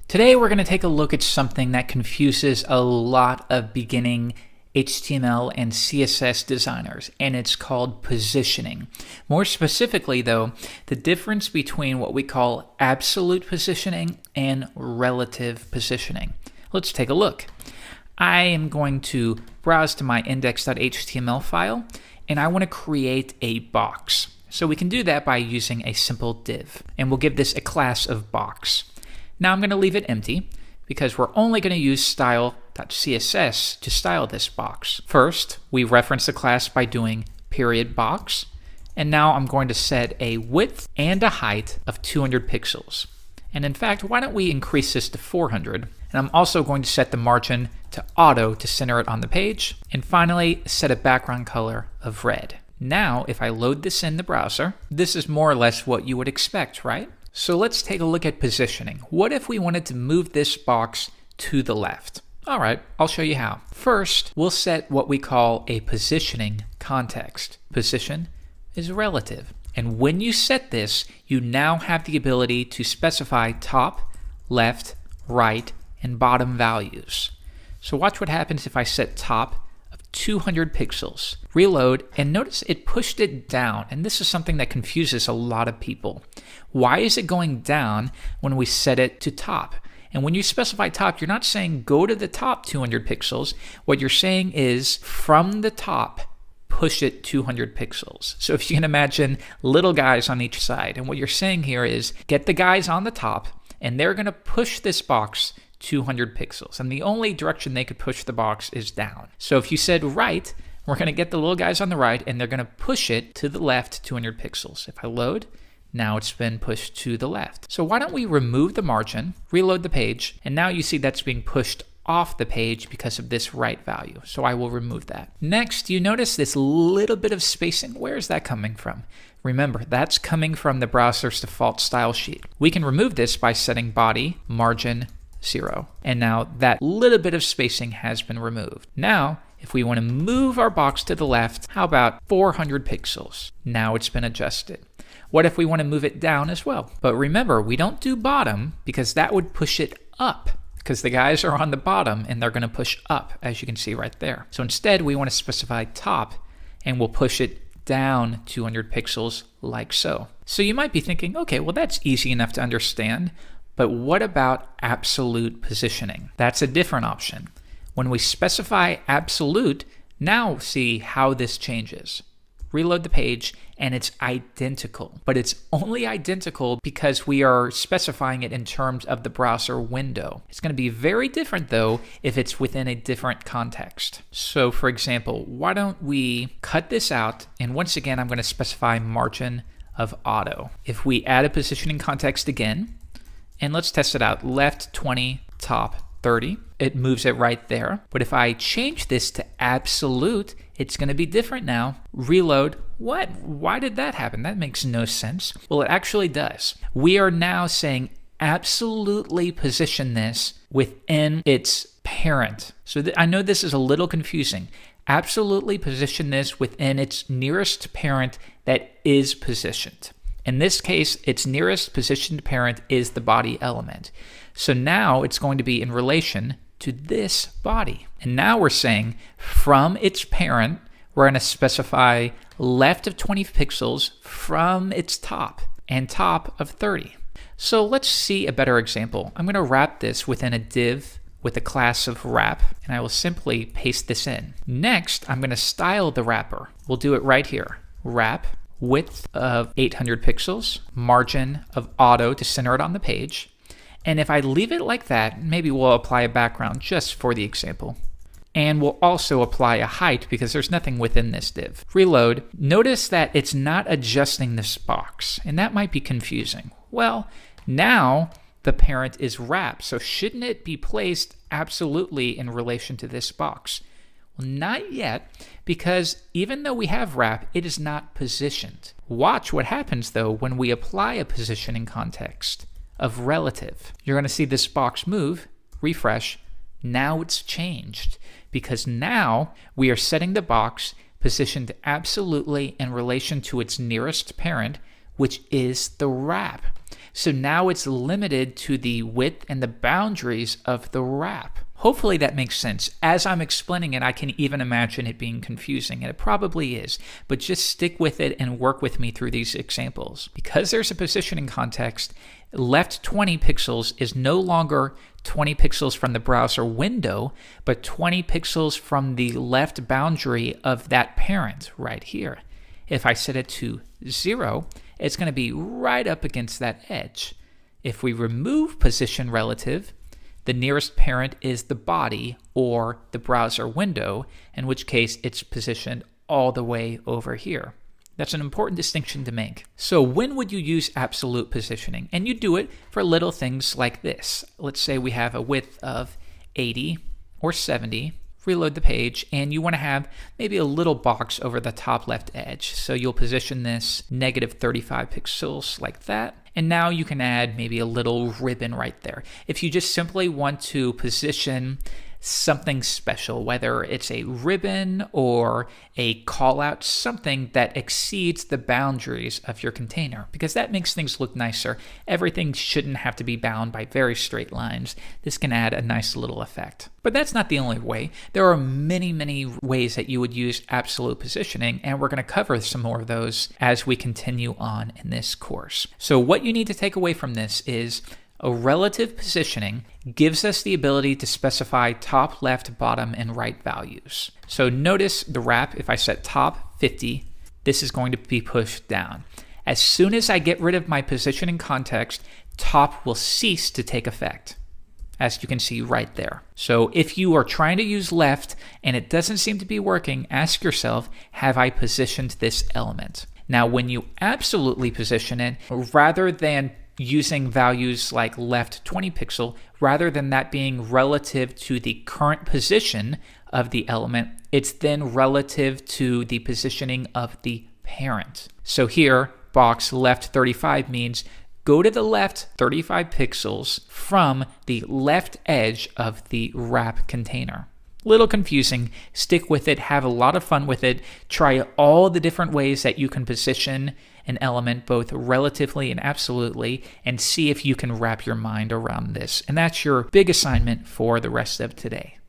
Today we're going to take a look at something that confuses a lot of beginning HTML and CSS designers, and it's called positioning. More specifically though, the difference between what we call absolute positioning and relative positioning. Let's take a look. I am going to browse to my index.html file, and I want to create a box. So we can do that by using a simple div, and we'll give this a class of box. Now I'm going to leave it empty because we're only going to use style.css to style this box. First, we reference the class by doing period box, and now I'm going to set a width and a height of 200 pixels. And in fact, why don't we increase this to 400? And I'm also going to set the margin to auto to center it on the page. And finally, set a background color of red. Now, if I load this in the browser, this is more or less what you would expect, right? So let's take a look at positioning. What if we wanted to move this box to the left? All right, I'll show you how. First, we'll set what we call a positioning context. Position is relative. And when you set this, you now have the ability to specify top, left, right, and bottom values. So watch what happens if I set top of 200 pixels. Reload, and notice it pushed it down. And this is something that confuses a lot of people. Why is it going down when we set it to top? And when you specify top, you're not saying go to the top 200 pixels. What you're saying is from the top, push it 200 pixels. So if you can imagine little guys on each side, and what you're saying here is get the guys on the top, and they're going to push this box 200 pixels. And the only direction they could push the box is down. So if you said right, we're going to get the little guys on the right, and they're going to push it to the left 200 pixels. If I load, now it's been pushed to the left. So why don't we remove the margin, reload the page, and now you see that's being pushed off the page because of this right value. So I will remove that. Next, you notice this little bit of spacing. Where is that coming from? Remember, that's coming from the browser's default style sheet. We can remove this by setting body margin 0. And now that little bit of spacing has been removed. Now, if we want to move our box to the left, how about 400 pixels? Now it's been adjusted. What if we want to move it down as well? But remember, we don't do bottom because that would push it up, because the guys are on the bottom and they're going to push up, as you can see right there. So instead, we want to specify top, and we'll push it down 200 pixels like so. So you might be thinking, okay, well that's easy enough to understand, but what about absolute positioning? That's a different option. When we specify absolute, now see how this changes. Reload the page, and it's identical, but it's only identical because we are specifying it in terms of the browser window. It's going to be very different though if it's within a different context. So for example, why don't we cut this out, and once again I'm going to specify margin of auto. If we add a positioning context again, and let's test it out, left 20, top 30, it moves it right there. But if I change this to absolute, it's going to be different now. Reload. What? Why did that happen? That makes no sense. Well, it actually does. We are now saying absolutely position this within its parent. So I know this is a little confusing. Absolutely position this within its nearest parent that is positioned. In this case, its nearest positioned parent is the body element. So now it's going to be in relation to this body. And now we're saying from its parent, we're going to specify left of 20 pixels from its top and top of 30. So let's see a better example. I'm going to wrap this within a div with a class of wrap, and I will simply paste this in. Next, I'm going to style the wrapper. We'll do it right here. Wrap, width of 800 pixels, margin of auto to center it on the page. And if I leave it like that, maybe we'll apply a background just for the example. And we'll also apply a height because there's nothing within this div. Reload. Notice that it's not adjusting this box, and that might be confusing. Well, now the parent is wrap, so shouldn't it be placed absolutely in relation to this box? Well, not yet, because even though we have wrap, it is not positioned. Watch what happens though when we apply a positioning context of relative. You're going to see this box move, refresh. Now it's changed because now we are setting the box positioned absolutely in relation to its nearest parent, which is the wrap. So now it's limited to the width and the boundaries of the wrap. Hopefully that makes sense. As I'm explaining it, I can even imagine it being confusing, and it probably is, but just stick with it and work with me through these examples. Because there's a positioning context, left 20 pixels is no longer 20 pixels from the browser window, but 20 pixels from the left boundary of that parent right here. If I set it to 0, it's going to be right up against that edge. If we remove position relative, the nearest parent is the body or the browser window, in which case it's positioned all the way over here. That's an important distinction to make. So when would you use absolute positioning? And you do it for little things like this. Let's say we have a width of 80 or 70. Reload the page, and you want to have maybe a little box over the top left edge. So you'll position this -35 pixels like that. And now you can add maybe a little ribbon right there. If you just simply want to position something special, whether it's a ribbon or a call out, something that exceeds the boundaries of your container, because that makes things look nicer. Everything shouldn't have to be bound by very straight lines. This can add a nice little effect. But that's not the only way. There are many, many ways that you would use absolute positioning, and we're going to cover some more of those as we continue on in this course. So what you need to take away from this is a relative positioning gives us the ability to specify top, left, bottom, and right values. So notice the wrap, if I set top 50, this is going to be pushed down. As soon as I get rid of my positioning context, top will cease to take effect, as you can see right there. So if you are trying to use left and it doesn't seem to be working, ask yourself, have I positioned this element? Now, when you absolutely position it, rather than using values like left 20 pixel, rather than that being relative to the current position of the element, it's then relative to the positioning of the parent. So here, box left 35 means go to the left 35 pixels from the left edge of the wrap container. Little confusing. Stick with it. Have a lot of fun with it. Try all the different ways that you can position an element, both relatively and absolutely, and see if you can wrap your mind around this. And that's your big assignment for the rest of today.